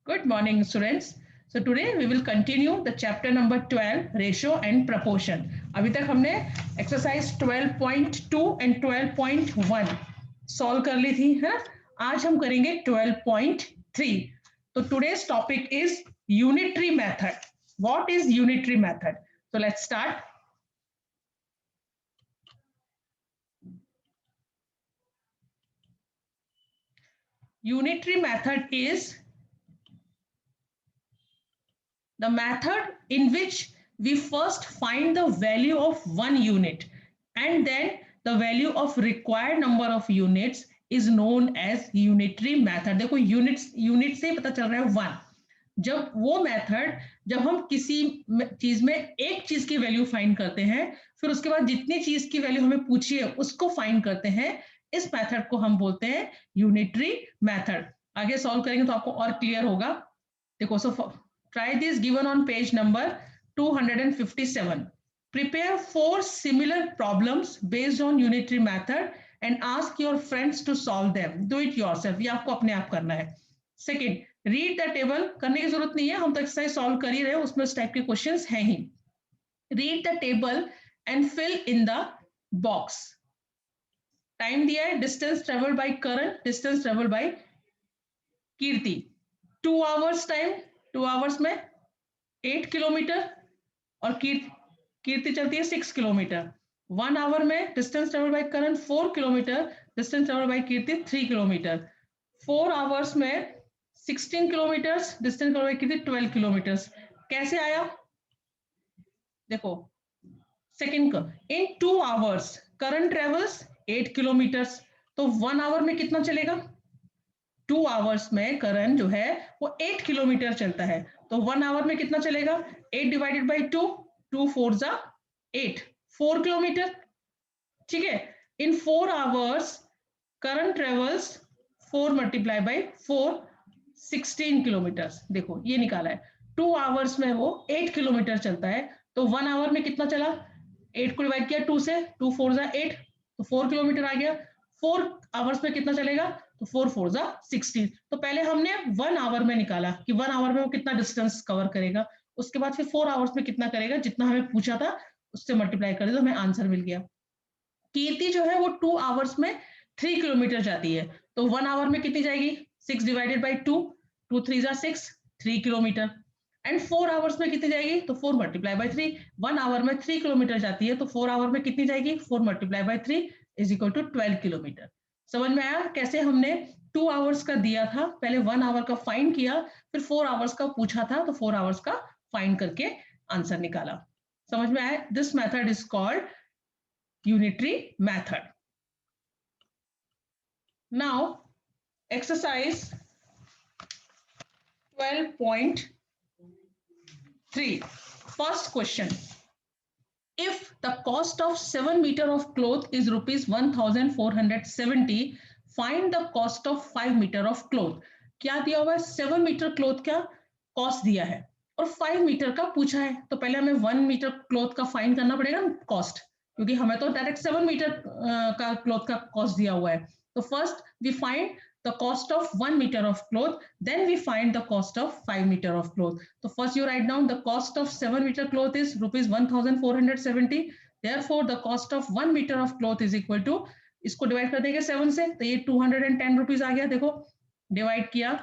Good morning, students. So today we will continue the chapter number 12, ratio and proportion. अभी तक हमने exercise 12.2 and 12.1 solve कर ली थी, है ना? आज हम करेंगे 12.3. तो today's topic is unitary method. What is unitary method? So let's start. Unitary method is the method in which we first find the value of one unit and then the value of required number of units is known as unitary method. देखो unit से पता चल रहा है one. जब वो method जब हम किसी चीज में एक चीज की वैल्यू फाइंड करते हैं फिर उसके बाद जितनी चीज की वैल्यू हमें पूछी है उसको फाइंड करते हैं, इस मेथड को हम बोलते हैं यूनिटरी मेथड. आगे सॉल्व करेंगे तो आपको और क्लियर होगा. देखो, सो try this given on page number 257. Prepare 4 similar problems based on unitary method and ask your friends to solve them. Do it yourself. ये आपको अपने आप करना है. Second, read the table. करने की जरूरत नहीं है, हम तो एक्सरसाइज सॉल्व कर ही रहे हैं, उसमें उस टाइप के क्वेश्चंस हैं ही. Read the table and fill in the box. Time दिया है, distance travel by Karan, distance travel by Kirti. 2 hours time, 2 hours में 8 किलोमीटर और कीर्ति चलती है 6 किलोमीटर. 1 आवर में distance travel by Karan 4 kilometre, distance travel by Kirti 3 kilometre. 4 hours में 16 kilometre, distance travel by Kirti 12 kilometre. कैसे आया? देखो second का, इन 2 आवर्स करण ट्रेवल्स 8 किलोमीटर, तो 1 आवर में कितना चलेगा? 2 आवर्स में करण जो है वो 8 किलोमीटर चलता है, तो 1 आवर में कितना चलेगा? 8 डिवाइडेड बाई 2, 2 4 जा 8, 4 किलोमीटर. ठीक है. इन 4 hours Karan travels 4 multiply by 4, 16 kilometre. देखो ये निकाला है. 2 आवर्स में वो 8 किलोमीटर चलता है, तो 1 आवर में कितना चला? 8 को डिवाइड किया 2 से, 2 4 जा 8, तो 4 किलोमीटर आ गया. 4 आवर्स में कितना चलेगा? तो 4 4 जा 16. तो पहले हमने 1 आवर में निकाला कि 1 आवर में वो कितना डिस्टेंस कवर करेगा, उसके बाद फिर 4 आवर्स में कितना करेगा, जितना हमें पूछा था उससे मल्टीप्लाई कर दिया तो हमें आंसर मिल गया. कीर्ति जो है वो 2 आवर्स में 3 किलोमीटर जाती है, तो 1 आवर में कितनी जाएगी? 6 डिवाइडेड बाई 2, 2 3 जा 6, 3 किलोमीटर. एंड 4 आवर्स में कितनी जाएगी? तो 4 मल्टीप्लाई बाई 3. 1 आवर में 3 किलोमीटर जाती है, तो 4 आवर में कितनी जाएगी? 4 multiply by 3 is equal to 12 kilometre. समझ में आया कैसे हमने 2 आवर्स का दिया था, पहले 1 आवर का फाइंड किया, फिर 4 आवर्स का पूछा था तो 4 आवर्स का फाइंड करके आंसर निकाला. समझ में आया? This method is called unitary method. Now exercise 12.3. First question. If the cost of 7 meter of cloth is rupees 1470, find the cost of 5 meter of cloth. क्या दिया हुआ है? 7 मीटर क्लोथ का कॉस्ट दिया है और 5 मीटर का पूछा है, तो पहले हमें 1 मीटर क्लोथ का फाइंड करना पड़ेगा कॉस्ट, क्योंकि हमें तो डायरेक्ट 7 मीटर का क्लॉथ का कॉस्ट दिया हुआ है. तो first we find the cost of 1 metre of cloth, then we find the cost of 5 metre of cloth. तो first you write down the cost of 7 metre cloth is rupees 1470. Therefore the cost of 1 metre of cloth is equal to, इसको divide कर देंगे 7 से, तो ये 210 rupees आ गया. देखो divide किया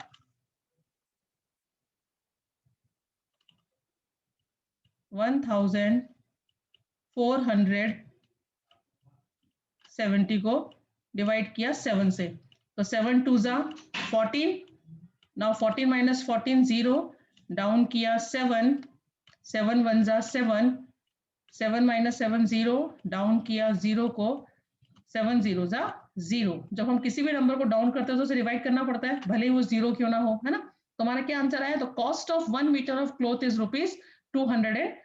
1470 को डिवाइड किया 7 से, तो 7 2 जा 14. नाउ 14 माइनस 14 0, डाउन किया 7, 7 1 जा 7, 7 माइनस 7 0, डाउन किया 0 को, 7 0 जा 0. जब हम किसी भी नंबर को डाउन करते हैं तो उसे डिवाइड करना पड़ता है, भले ही वो 0 क्यों ना हो, है ना. तो हमारा क्या आंसर आया? तो cost of 1 metre of cloth is rupees 210.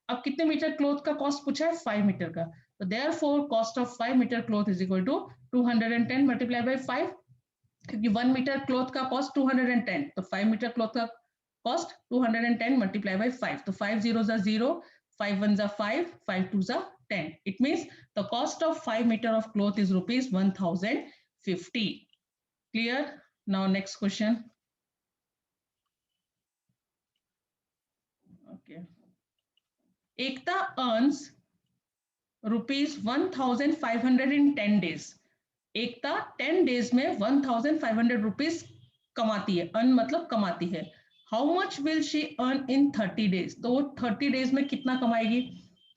अब कितने मीटर क्लॉथ का कॉस्ट पूछा है? 5 मीटर का, तो therefore cost of 5 metre cloth is equal to 210 multiply by 5, क्योंकि 1 मीटर क्लॉथ का कॉस्ट 210, तो 5 मीटर क्लॉथ का कॉस्ट 210 मल्टीप्लाई बाय 5, तो 5 0 जा 0, 5 1 जा 5, 5 2 जा 10. It means the cost of 5 meter of cloth is rupees 1050. Clear? Now next question. Ekta earns ₹1,500 in 10 days. Ekta 10 days में 1,500 rupees कमाती है, अर्न मतलब कमाती है. How much will she earn in 30 days? तो वो 30 days में कितना कमाएगी?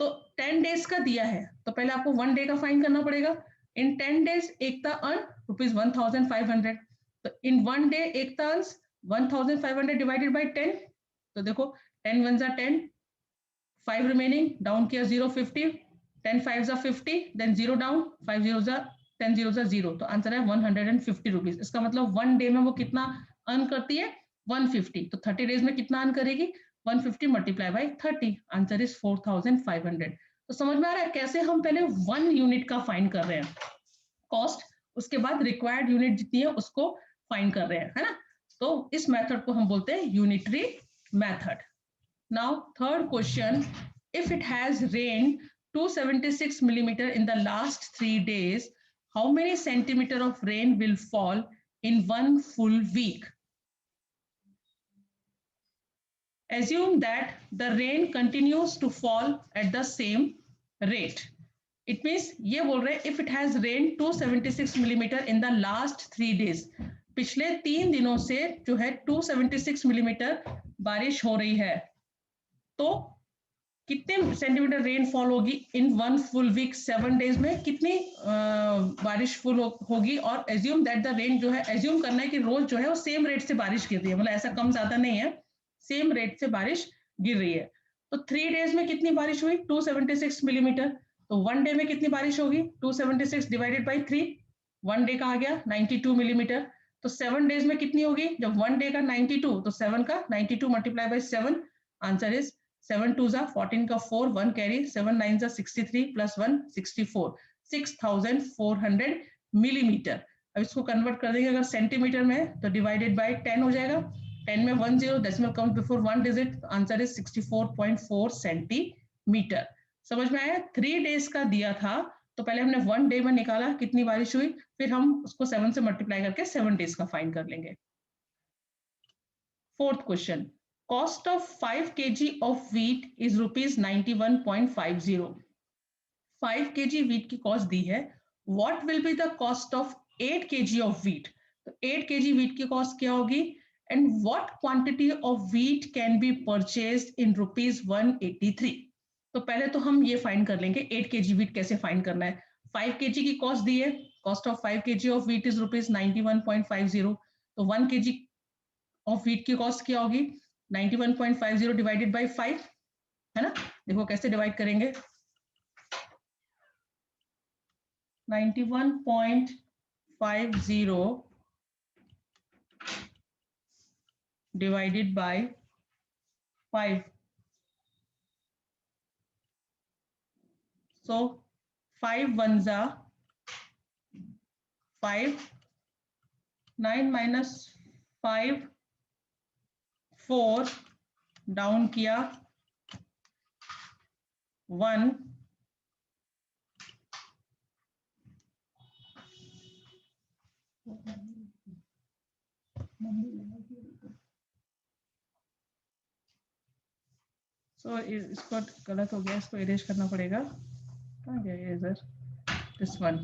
तो 10 days का दिया है, तो पहले आपको 1 day का फाइंड करना पड़ेगा. इन 10 days एकता अर्न ₹1,500. तो इन 1 day Ekta earns 1,500 divided by 10. तो देखो 10 1 जा 10, 5 रिमेनिंग, डाउन किया 0 50, 10 5 जा 50, देन 0 डाउन, 5 0 जा 10 0 जा 0. तो आंसर है 150 रुपीज. इसका मतलब 1 डे में वो कितना अर्न करती है? 150. तो 30 डेज में कितना अर्न करेगी? 150 मल्टीप्लाई बाई 30. Answer is 4,500. तो समझ में आ रहा है कैसे हम पहले 1 यूनिट का फाइंड कर रहे हैं कॉस्ट, उसके बाद रिक्वायर्ड यूनिट जितनी है उसको फाइंड कर रहे हैं, है ना. तो इस मेथड को हम बोलते हैं unitary method. Now, third question, if it has rained 276 millimeter in the last 3 days, how many centimeter of rain will fall in 1 full week? Assume that the rain continues to fall at the same rate. It means ये बोल रहे हैं if it has rained 276 millimeter in the last 3 days. पिछले 3 दिनों से जो है 276 millimetre बारिश हो रही है, तो कितने सेंटीमीटर रेनफॉल होगी इन 1 फुल वीक? 7 डेज में कितनी बारिश फुल होगी? और एज्यूम दैट द रेन जो है, एज्यूम करना है कि रोज जो है वो सेम रेट से बारिश गिर रही है, मतलब ऐसा कम ज्यादा नहीं है, सेम रेट से बारिश गिर रही है. तो 3 डेज में कितनी बारिश हुई? 276 मिलीमीटर. तो 1 डे में कितनी बारिश होगी? 276 डिवाइडेड बाई 3, 1 डे का आ गया 92 मिलीमीटर. तो 7 डेज में कितनी होगी? जब 1 डे का 92, तो 7 का 92 मल्टीप्लाई बाई 7. आंसर इज 7 2 जा 14 का 4, 1 कैरी, 7 9 जा 63 प्लस 1 64, 6,400 मिलीमीटर. अब इसको कन्वर्ट कर देंगे अगर सेंटीमीटर में, तो डिवाइडेड बाय 10 हो जाएगा. 10 में 1 0, decimal comes before 1 digit. Answer is 64.4 centimetre. समझ में आया? 3 डेज का दिया था, तो पहले हमने 1 डे में निकाला कितनी बारिश हुई, फिर हम उसको 7 से मल्टीप्लाई करके 7 डेज का फाइंड कर लेंगे. Fourth question, cost of 5 kg of wheat is rupees 91.50. 5 kg wheat की कॉस्ट दी है. What will be the cost of 8 kg of wheat? तो 8 kg wheat की कॉस्ट क्या होगी? And what quantity of wheat can be purchased in rupees 183? तो पहले तो हम ये फाइंड कर लेंगे 8 kg wheat कैसे फाइंड करना है. 5 kg की कॉस्ट दी है, cost of 5 kg of wheat is rupees 91.50. तो 1 kg of wheat की कॉस्ट क्या होगी? 91.50 डिवाइडेड बाई 5, है ना. देखो कैसे डिवाइड करेंगे. 91.50 डिवाइडेड बाई 5. सो 5 1 जा 5, 9 माइनस 5 4, डाउन किया 1, सो इसको गलत हो गया, इसको इरेज करना पड़ेगा. कहाँ गया इधर? This one.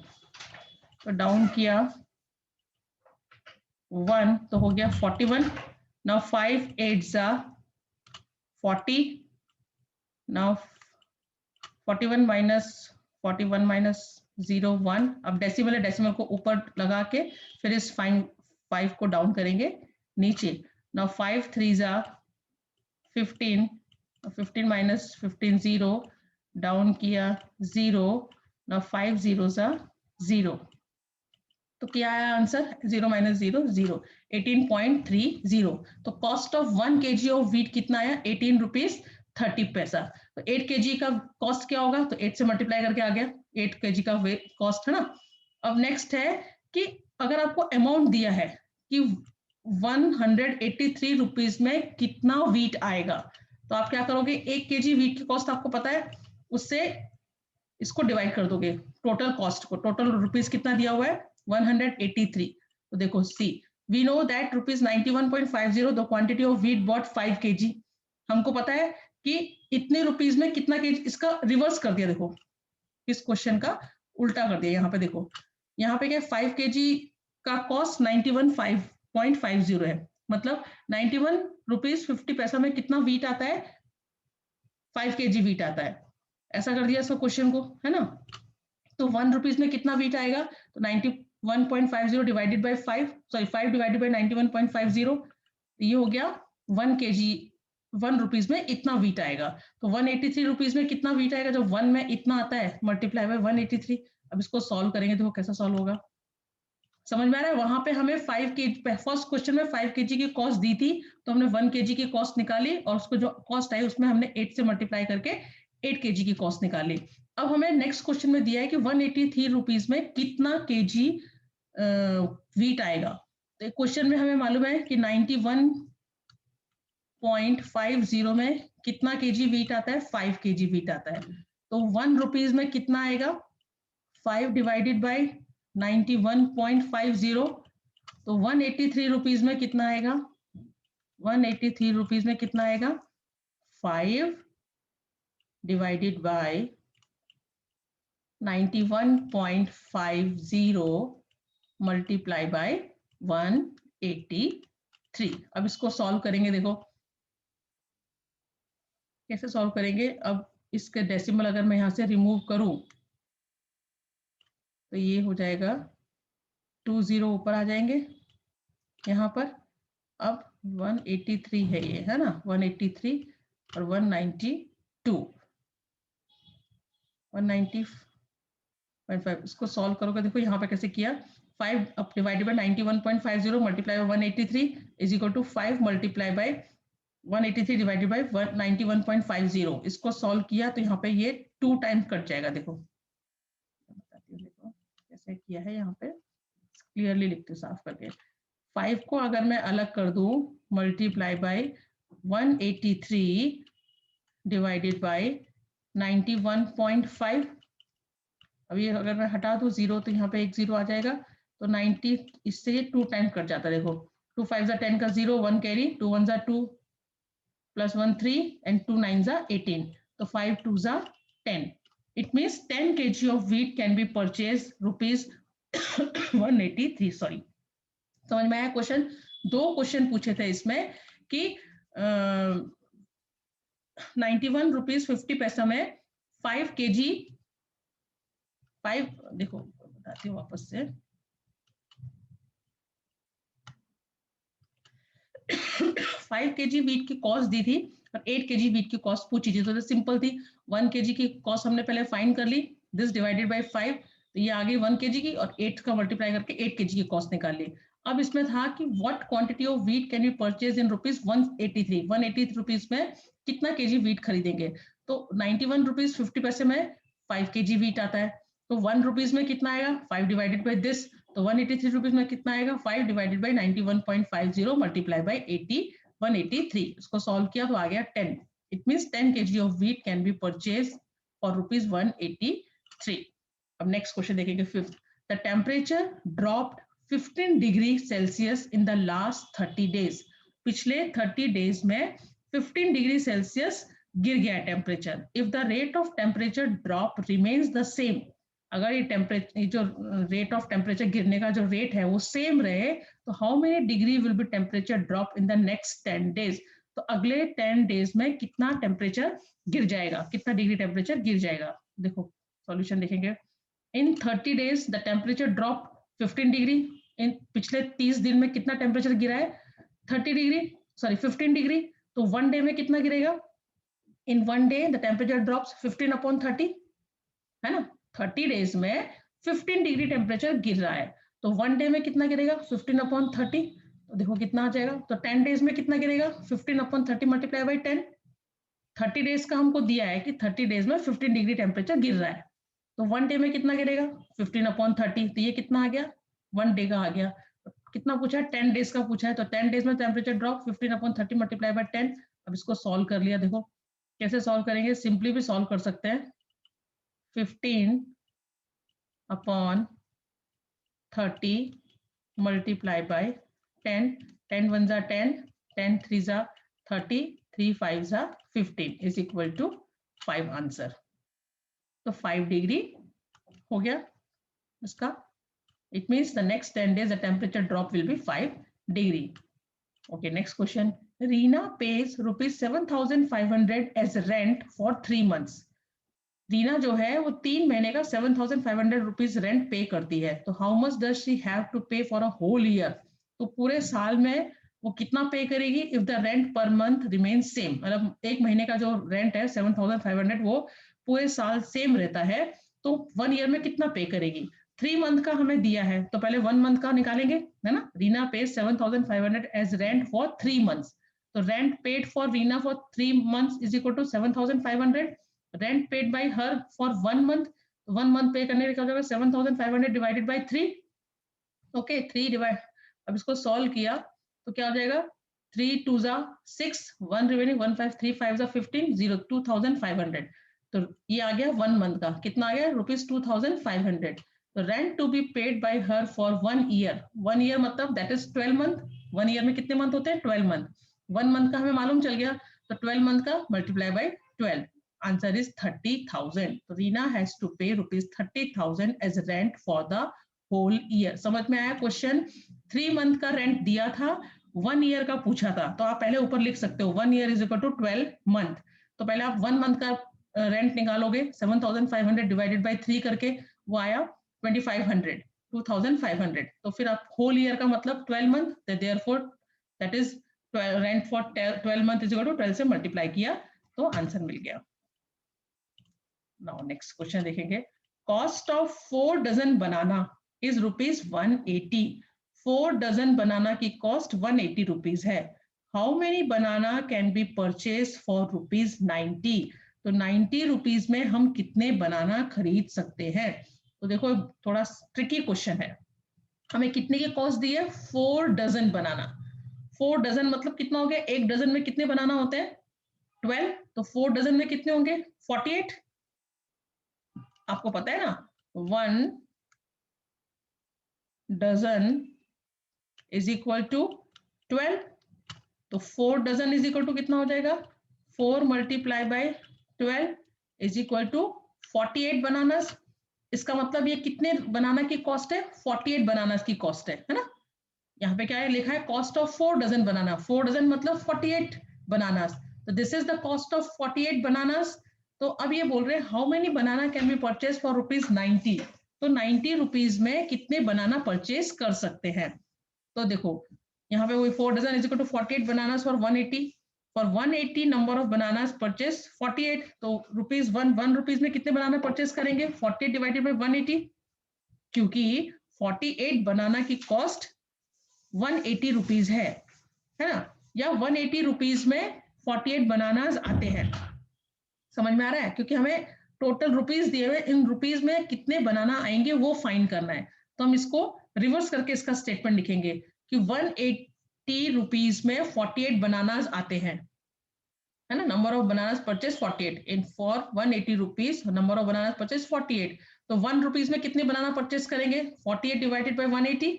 तो डाउन किया 1, तो हो गया 41. Now 5 8 जा 40. Now 41 minus 41 minus 0 1. अब डेसिमल है, डेसिमल को ऊपर लगा के फिर इस 5 को डाउन करेंगे नीचे. Now 5 3 जा 15, 15 minus 15 0, डाउन किया 0. Now 5 0 जा 0. तो क्या आया आंसर? 0 माइनस 0 0, 18.30. तो cost of 1 kg of wheat कितना आया? 18 रुपीज 30 पैसा. तो 8 kg का कॉस्ट क्या होगा? तो 8 से मल्टीप्लाई करके आ गया 8 kg का कॉस्ट, है ना. अब नेक्स्ट है कि अगर आपको अमाउंट दिया है कि 183 रुपीज में कितना व्हीट आएगा, तो आप क्या करोगे? 1 kg व्हीट की कॉस्ट आपको पता है, उससे इसको डिवाइड कर दोगे टोटल कॉस्ट को. टोटल रुपीज कितना दिया हुआ है? 183. तो देखो see, we know that rupees 91.50 the quantity of wheat bought 5 kg. हमको पता है कि इतने रुपीज में कितना केजी, इसका रिवर्स कर दिया, देखो इस क्वेश्चन का उल्टा कर दिया। यहाँ पे देखो, यहाँ पे क्या 5 केजी का कॉस्ट 91.50 है, मतलब 91 रुपीज 50 पैसा में कितना वीट आता है, 5 केजी वीट आता है। ऐसा कर दिया इसको क्वेश्चन को, है ना। तो 1 रुपीज में कितना वीट आएगा, तो 91.50 divided by 5, sorry 5 divided by 91.50, ये हो गया 1 केजी, 1 रुपीज में इतना वीट आएगा। तो 183 रुपीज में कितना वीट आएगा, जब 1 में इतना आता है मल्टीप्लाई बाय 183। अब इसको सॉल्व करेंगे, देखो कैसा सॉल्व होगा, समझ में आ रहा है। वहां पे हमें 5 के फर्स्ट क्वेश्चन में 5 केजी की कॉस्ट दी थी, तो हमने 1 केजी की कॉस्ट निकाली और उसको जो कॉस्ट आई उसमें हमने 8 से मल्टीप्लाई करके 8 केजी की कॉस्ट निकाली। अब हमें नेक्स्ट क्वेश्चन में दिया है कि 183 रुपीज में कितना केजी वीट आएगा। तो क्वेश्चन में हमें मालूम है कि 91.50 में कितना केजी वीट आता है, 5 केजी वीट आता है। तो 1 रुपीज में कितना आएगा, 5 डिवाइडेड बाई 91.50, तो 183 रुपीज में कितना आएगा, 183 रुपीज में कितना आएगा, 5 डिवाइडेड बाय 91.50 मल्टीप्लाई बाय 183। अब इसको सॉल्व करेंगे, देखो कैसे सॉल्व करेंगे। अब इसके डेसिमल अगर मैं यहां से रिमूव करूं तो ये हो जाएगा 20 ऊपर आ जाएंगे यहाँ पर। अब 183 है ये, है ना, 183 और 192, 190.5, इसको सॉल्व करोगे, देखो यहाँ पे कैसे किया, 5 अब divided by 91.50 multiply by 183 is equal to 5 multiply by 183 divided by 91.50। इसको सॉल्व किया तो यहाँ पे ये 2 टाइम्स कट जाएगा। देखो बताती हूँ, देखो कैसे किया है, यहाँ पे क्लियरली लिखती हूँ साफ करके। 5 को अगर मैं अलग कर दूं, मल्टीप्लाई बाय 183 डिवाइडेड बाय 91.5, अब ये अगर मैं हटा दूं 0 तो यहाँ पे एक 0 आ जाएगा, तो 90 इससे 2 टाइम कट जाता है। देखो 2 5 10 का 0, 1 कैरी, 2 1 2 प्लस 1 3 एंड 2 9 18, तो 5 2 10। It means 10 kg of wheat can be purchased rupees 183, sorry. समझ में आया क्वेश्चन। 2 क्वेश्चन पूछे थे इसमें कि 91 रुपीज 50 पैसा में 5 केजी, 5 देखो बताती हूँ वापस से, 5 केजी वीट की कॉस्ट दी थी और 8 केजी वीट की कॉस्ट पूछी थी। तो सिंपल थी, 1 केजी की कॉस्ट हमने पहले फाइंड कर ली, दिस डिवाइडेड बाय 5, तो ये आ गई 1 केजी की, और 8 का मल्टीप्लाई करके 8 केजी की कॉस्ट निकाल ली। अब इसमें था कि what quantity of wheat can be purchase in rupees 183 rupees में कितना केजी वीट खरीदेंगे। तो 91 रुपीज 50 पैसे में 5 केजी वीट आता है, तो 1 रुपीज में कितना आएगा, 5 डिवाइडेड बाई दिस, तो 183 रुपीज में कितना आएगा, 5 डिवाइडेड बाई 91.50 मल्टीप्लाई बाई 183। इसको सॉल्व किया तो आ गया 10। It means 10 kg of wheat can be purchase for rupees 183। अब नेक्स्ट क्वेश्चन देखेंगे, fifth. The temperature dropped 15 degree Celsius in the last 30 days. पिछले 30 डेज में 15 डिग्री सेल्सियस गिर गया temperature. If the rate of temperature drop remains the same, अगर ये temperature, जो rate of temperature गिरने का जो रेट है वो सेम रहे, तो how many degree will be temperature drop in the next 10 days. तो अगले 10 डेज में कितना टेम्परेचर गिर जाएगा, कितना डिग्री टेम्परेचर गिर जाएगा। देखो सॉल्यूशन देखेंगे। In 30 days the temperature drop 15 degree. इन पिछले 30 दिन में कितना टेम्परेचर गिरा है, 30 डिग्री, सॉरी 15 डिग्री। तो 1 डे में कितना गिरेगा, इन 1 डे द टेम्परेचर ड्रॉप्स 15/30, है ना। 30 डेज में 15 डिग्री टेम्परेचर गिर रहा है, तो 1 डे में कितना गिरेगा, 15/30, तो देखो कितना आ जाएगा। तो 10 डेज में कितना गिरेगा, 15/30 मल्टीप्लाई बाई 10। 30 डेज का हमको दिया है कि 30 डेज में 15 डिग्री टेम्परेचर गिर रहा है, तो 1 डे में कितना गिरेगा, 15/30, तो ये कितना आ गया, 1 डे का आ गया। कितना पूछा है, 10 डेज का पूछा है, तो 10 डेज में टेम्परेचर ड्रॉप 15/30 मल्टीप्लाई बाई 10। अब इसको सॉल्व कर लिया, देखो कैसे सॉल्व करेंगे, सिंपली भी सॉल्व कर सकते हैं। 15/30 multiply by 10, 10 1 10, 10 3 30, 3 5 15 is equal to 5 answer. तो 5 डिग्री हो गया इसका। It means the next 10 days the temperature drop will be 5 degree. Okay, next question. Reena pays ₹7,500 as rent for 3 months। Reena जो है वो 3 महीने का 7,500 रुपीज रेंट पे करती है। तो how much does she have to pay for a whole year? तो पूरे साल में वो कितना पे करेगी if the rent per month remain same? मतलब एक महीने का जो रेंट है 7,500 वो पूरे साल सेम रहता है, तो 1 ईयर में कितना पे करेगी? 3 मंथ का हमें दिया है तो पहले 1 मंथ का निकालेंगे, है ना। Reena pay 7,500 as rent for 3 months। तो rent paid for Reena for 3 months is equal to 7,500। Rent paid by her for 1 month, 1 month पे करने का हो जाएगा 7,500 डिवाइडेड बाय 3। ओके, 3 डिवाइड, अब इसको सॉल्व किया तो क्या हो जाएगा? 3 2 जा 6, 1 रिमेनिंग, 1 5 3 5 जा 15, 0 2,500। तो ये आ गया 1 मंथ का, कितना आ गया? ₹2,500। तो rent to be paid by her for 1 year. 1 year मतलब दैट इज 12 month। 1 ईयर में कितने मंथ होते हैं? 12 month। 1 मंथ का हमें मालूम चल गया, तो 12 मंथ का multiply by 12। Answer is 30,000. So Reena has to pay ₹30,000 as rent for the whole year. समझ में आया क्वेश्चन? 3 मंथ का रेंट दिया था, 1 ईयर का पूछा था, तो आप पहले ऊपर लिख सकते हो 1 year is equal to 12 month. तो पहले आप 1 मंथ का रेंट निकालोगे, 7,500 डिवाइडेड बाय 3 करके, वो आया 2,500, 2,500। तो फिर आप होल ईयर का मतलब 12 month, therefore that is rent for 12 month is equal to 12 से मल्टीप्लाई किया तो आंसर मिल गया। नाउ नेक्स्ट क्वेश्चन देखेंगे। Cost of 4 dozen banana is ₹180। 4 dozen banana की कॉस्ट 180 रुपीज है। How many banana can be purchase for ₹90? तो 90 rupees में हम कितने बनाना खरीद सकते हैं? तो देखो थोड़ा ट्रिकी क्वेश्चन है। हमें कितने की कॉस्ट दी है? 4 डजन बनाना। 4 डजन मतलब कितना हो गया? एक डजन में कितने बनाना होते हैं? 12। तो 4 डजन में कितने होंगे? 48। आपको पता है ना, 1 डजन इज इक्वल टू 12। तो 4 डजन इज इक्वल टू कितना हो जाएगा? 4 multiply by 12 is equal to 48 bananas. इसका मतलब ये कितने बनाना की कॉस्ट है? 48 बनानास की कॉस्ट है ना। यहाँ पे क्या है लिखा है? Cost of 4 dozen banana. 4 dozen मतलब 48 बनानास। तो this is the cost of 48 bananas. तो अब ये बोल रहे हैं how many banana can be purchase for ₹90? तो 90 रुपीज में कितने बनाना परचेज कर सकते हैं? तो देखो यहाँ पे वही 4 dozen is equal to 48 bananas for 180। For 180 number of bananas purchase 48। तो ₹1 रुपीज में कितने बनाना परचेज करेंगे? 48 डिवाइडेड बाय 180, क्योंकि 48 बनाना की कॉस्ट 180 रुपीज है ना। या 180 रुपीज में 48 बनानास आते हैं। समझ में आ रहा है? क्योंकि हमें टोटल रुपीज दिए हुए, इन रुपीज में कितने बनाना आएंगे वो फाइंड करना है। तो हम इसको रिवर्स करके इसका स्टेटमेंट लिखेंगे कि 180 रुपीज में 48 बनानास आते हैं, है ना। Number of bananas purchase 48 in for 180 rupees, number of bananas purchase 48। तो 1 रुपीज में कितने बनाना परचेज करेंगे? 48 डिवाइडेड बाय 180,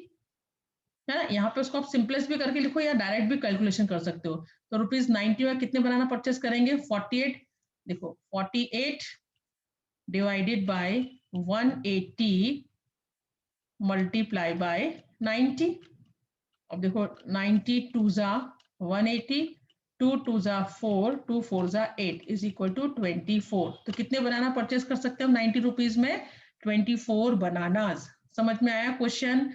है ना। यहाँ पे उसको आप सिंपलेस्ट भी करके लिखो या डायरेक्ट भी कैलकुलेशन कर सकते हो। तो ₹90 में कितने बनाना परचेस करेंगे? 48। देखो 48 डिवाइडेड बाय 180 मल्टीप्लाई बाय 90। अब देखो 90 2 जा 180, 2 2 जा 4, 2 4 जा 8 इज इक्वल टू 24। तो कितने बनाना परचेस कर सकते हो 90 रुपीज में? 24 बनानास। समझ में आया क्वेश्चन?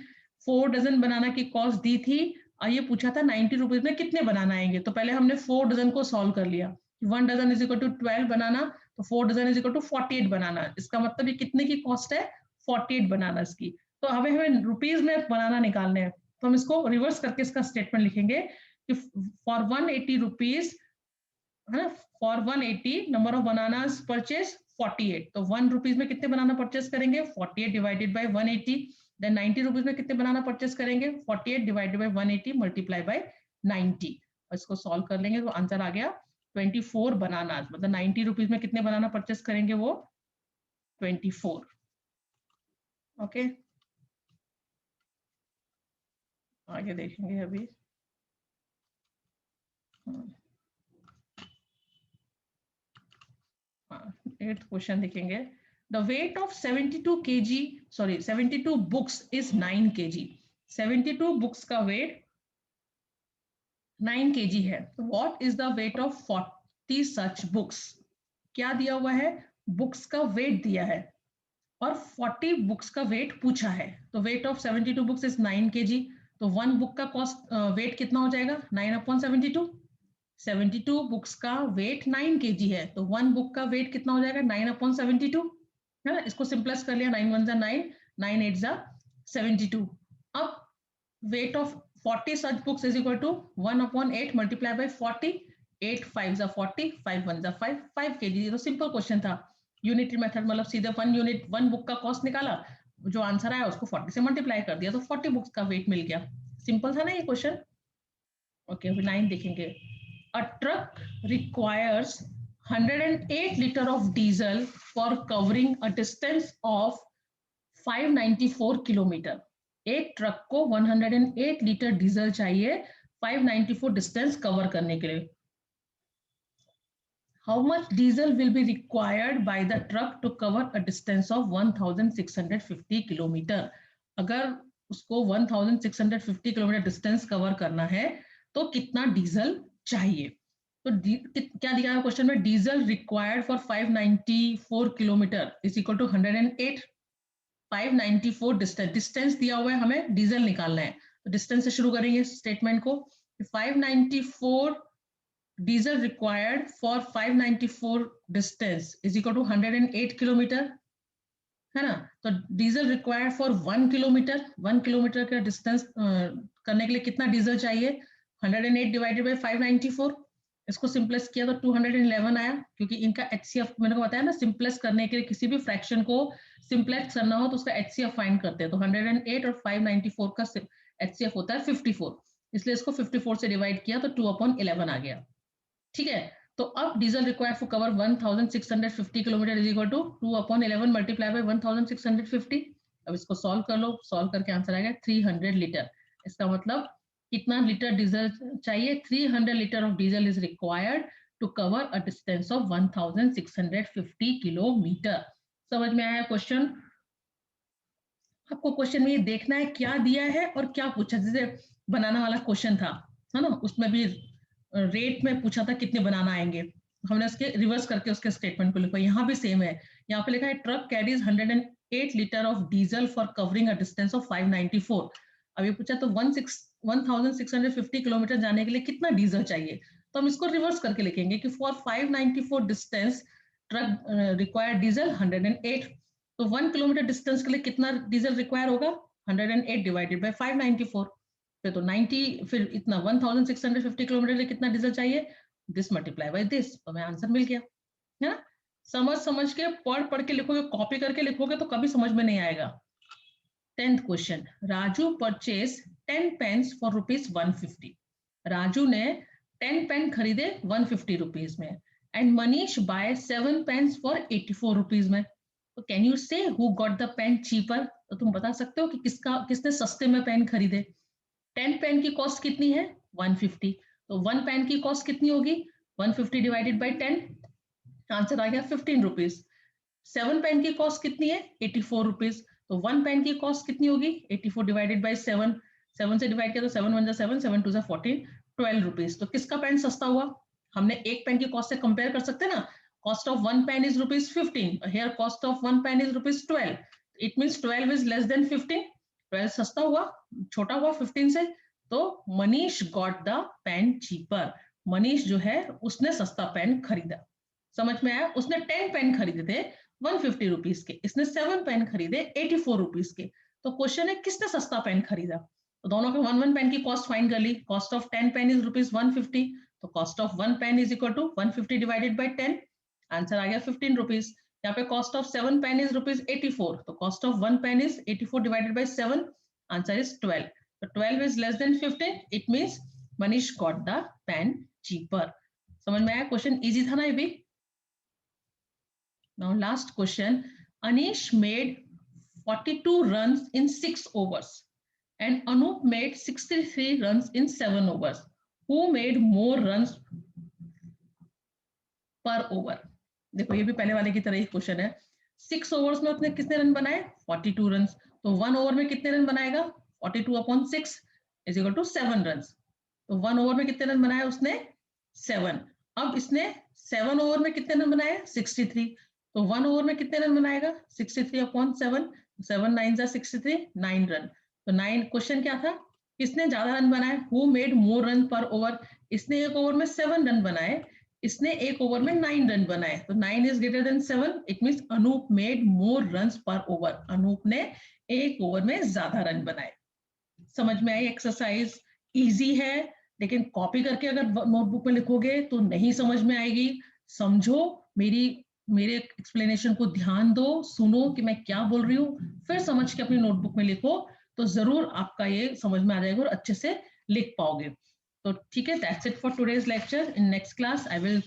4 डजन बनाना की कॉस्ट दी थी और ये पूछा था 90 रुपीज में कितने बनाना आएंगे। तो पहले हमने 4 डजन को सॉल्व कर लिया। 1 डजन इज इक्वल टू 12 बनाना, तो 4 डजन इज इक्वल टू 48 बनाना। इसका मतलब ये कितने की कॉस्ट है? 48 बनानास की। तो हमें रुपीज में बनाना निकालने हैं, तो हम इसको रिवर्स करके इसका स्टेटमेंट लिखेंगे कि फॉर 180 रुपीज, है ना, for 180 number of bananas purchase 48। तो 1 रुपीज में कितने बनाना परचेज करेंगे? 48 डिवाइडेड बाय 180। देन 90 रुपीज में कितने बनाना परचेज करेंगे? 48 डिवाइडेड बाय 180 मल्टीप्लाई बाय 90। और इसको सॉल्व कर लेंगे तो आंसर आ गया 24 बनानास। मतलब 90 रुपीज में कितने बनाना परचेज करेंगे? वो 24। ओके, आगे देखेंगे अभी। 8th क्वेश्चन देखेंगे. The weight of 72 kg, sorry 72 books is 9 kg. 72 books का weight 9 kg है. What is the weight of 40 such books? क्या दिया हुआ है? बुक्स का वेट दिया है और 40 बुक्स का वेट पूछा है. तो weight of 72 books is 9 kg. तो वन बुक का कॉस्ट वेट कितना हो जाएगा? 9/72. 72 बुक्स का वेट 9 kg है, तो वन बुक का वेट कितना हो जाएगा? 9/72 है ना. इसको सिंपलेस कर लिया. 9 1 9, 9 8 72. अब weight of 40 such books is equal to 1/8 multiplied by 40. 8 5 40, 5 1 5, 5 kg. तो सिंपल क्वेश्चन था. यूनिटरी मेथड मतलब सीधे वन बुक का कॉस्ट निकाला, जो आंसर आया उसको 40 से मल्टीप्लाई कर दिया, तो 40 बुक्स का वेट मिल गया. सिंपल था ना ये क्वेश्चन. ओके, अभी 9 देखेंगे. A truck requires 108 litre of diesel for covering a distance of 594 kilometre. एक ट्रक को 108 लीटर डीजल चाहिए 594 डिस्टेंस कवर करने के लिए. How much diesel will be required by the truck to cover a distance of 1650 kilometre. अगर उसको 1650 kilometre distance cover करना है तो कितना डीजल चाहिए. तो क्या दिया है क्वेश्चन में? Diesel required for 594 kilometre is equal to 108. 594 distance दिया हुआ है, हमें डीजल निकालना है. तो डिस्टेंस से शुरू करेंगे स्टेटमेंट को. 594 diesel required for 594 distance is equal to 108 kilometre है ना. तो diesel required for 1 kilometre, 1 kilometre का डिस्टेंस करने के लिए कितना डीजल चाहिए? 108 डिवाइडेड बाय 594. इसको सिंपलेस किया तो 211 आया, क्योंकि इनका एचसीएफ मैंने को बताया ना, सिंपलेस करने के लिए किसी भी फ्रैक्शन को सिंपलेस करना हो तो उसका एचसीएफ फाइंड करते हैं. तो 108 और 594 का एचसीएफ होता है 54, इसलिए इसको 54 से डिवाइड किया तो 2/11 आ गया. ठीक है. तो अब diesel required for cover 1650 kilometre is equal to 2/11 multiply by 1650. अब इसको सॉल्व कर लो. सॉल्व करके आंसर आएगा 300 लीटर. इसका मतलब कितना लीटर डीजल चाहिए? 300 litre of diesel is required to cover a distance of 1650 kilometre. समझ में आया क्वेश्चन? आपको क्वेश्चन में ये देखना है क्या दिया है और क्या पूछा. जैसे बनाना वाला क्वेश्चन था है ना, उसमें भी रेट में पूछा था कितने बनाना आएंगे, हमने उसके रिवर्स करके उसके स्टेटमेंट को लिखा. यहाँ भी सेम है. यहाँ पे लिखा है truck carries 108 litre of diesel for covering a distance of 594. अभी पूछा तो 1650 किलोमीटर जाने के लिए कितना डीजल चाहिए, तो हम इसको रिवर्स करके लिखेंगे कि for 594 distance truck required diesel 108. तो 1 किलोमीटर डिस्टेंस के लिए कितना डीजल रिक्वायर होगा? 108 डिवाइडेड बाय 594. तो 90, फिर इतना 1650 किलोमीटर लिए कितना डीजल चाहिए? This multiply by this. तो हमें आंसर मिल गया है ना. समझ के पढ़ के लिखोगे, कॉपी करके लिखोगे तो कभी समझ में नहीं आएगा. 10th question. Raju purchase 10 pens for ₹150. Raju ने 10 पेन खरीदे 150 रुपीज में and Manish buy 7 pens for 84 rupees में. तो can you say who got the pen cheaper. तो तुम बता सकते हो कि किसने सस्ते में पेन खरीदे. 10 पेन की कॉस्ट कितनी है? 150. तो 1 पेन की कॉस्ट कितनी होगी? 150 डिवाइडेड बाय 10. आंसर आ गया 15 रुपीज. 7 पेन की कॉस्ट कितनी है? 84 रुपीज. तो 1 पेन की कॉस्ट कितनी होगी? 84 डिवाइडेड बाय 7. 7 से डिवाइड किया तो 7 1 7, 7 2 14, 12 रुपीज. तो किसका पेन सस्ता हुआ? हमने एक पेन की कॉस्ट से कंपेयर कर सकते हैं ना. Cost of 1 pen is ₹15. Here cost of 1 pen is ₹12. It means 12 is less than 15. 12 सस्ता हुआ, छोटा हुआ 15 से. तो Manish got the pen cheaper. Manish जो है उसने सस्ता पेन खरीदा. समझ में आया? उसने 10 पेन खरीदे थे 150 रुपीज के, इसने 7 पेन खरीदे 84 रुपीज के. तो क्वेश्चन है किसने सस्ता पेन खरीदा. तो दोनों के 1 पेन की कॉस्ट फाइंड कर ली. Cost of 10 pen is ₹150. तो cost of 1 pen is equal to 150 divided by 10. Answer आ गया 15 रुपीज. यहाँ पे कॉस्ट ऑफ 7 पेन इज ₹84. तो cost of 1 pen is 84 divided by 7. Answer is 12. So 12 is less than 15. It means Manish got the pen cheaper. समझ में आया? Question easy था ना ये भी. Now last question. Anish made 42 runs in 6 overs and Anup made 63 runs in 7 overs. Who made more runs per over? देखो ये भी पहले वाले की तरह ही क्वेश्चन है। 6 ओवर्स में उसने कितने रन बनाए? 42 रन। तो 1 ओवर में कितने रन बनाएगा? 42/6 इज इक्वल टू 7 रन। तो 1 ओवर में कितने रन बनाए उसने? 7। अब इसने 7 ओवर में कितने रन बनाए? 63। तो 1 ओवर में कितने रन बनाएगा? 63/7। 7 9 जा 63, 9 रन। तो 9, क्वेश्चन क्या था? किसने ज्यादा रन बनाए? हु मेड मोर रन पर ओवर? इसने एक ओवर में 7 रन बनाए, इसने एक ओवर में 9 रन बनाए। तो 9 is greater than 7, it means Anoop made more runs per over. Anoop ने एक ओवर में ज्यादा रन बनाए। समझ में आई एक्सरसाइज? इजी है, लेकिन कॉपी करके अगर नोटबुक में लिखोगे तो नहीं समझ में आएगी। समझो, मेरे एक्सप्लेनेशन को ध्यान दो, सुनो कि मैं क्या बोल रही हूँ, फिर समझ के अपनी नोटबुक में लिखो, तो जरूर आपका ये समझ में आ जाएगा और अच्छे से लिख पाओगे। तो ठीक है, that's it for today's lecture. In next class I will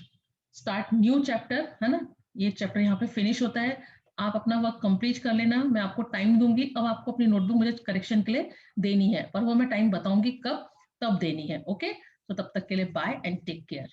start new chapter, है ना। ये चैप्टर यहाँ पे फिनिश होता है। आप अपना वर्क कंप्लीट कर लेना, मैं आपको टाइम दूंगी। अब आपको अपनी नोटबुक मुझे करेक्शन के लिए देनी है, पर वो मैं टाइम बताऊंगी कब, तब देनी है। ओके, तो तब तक के लिए बाय एंड टेक केयर।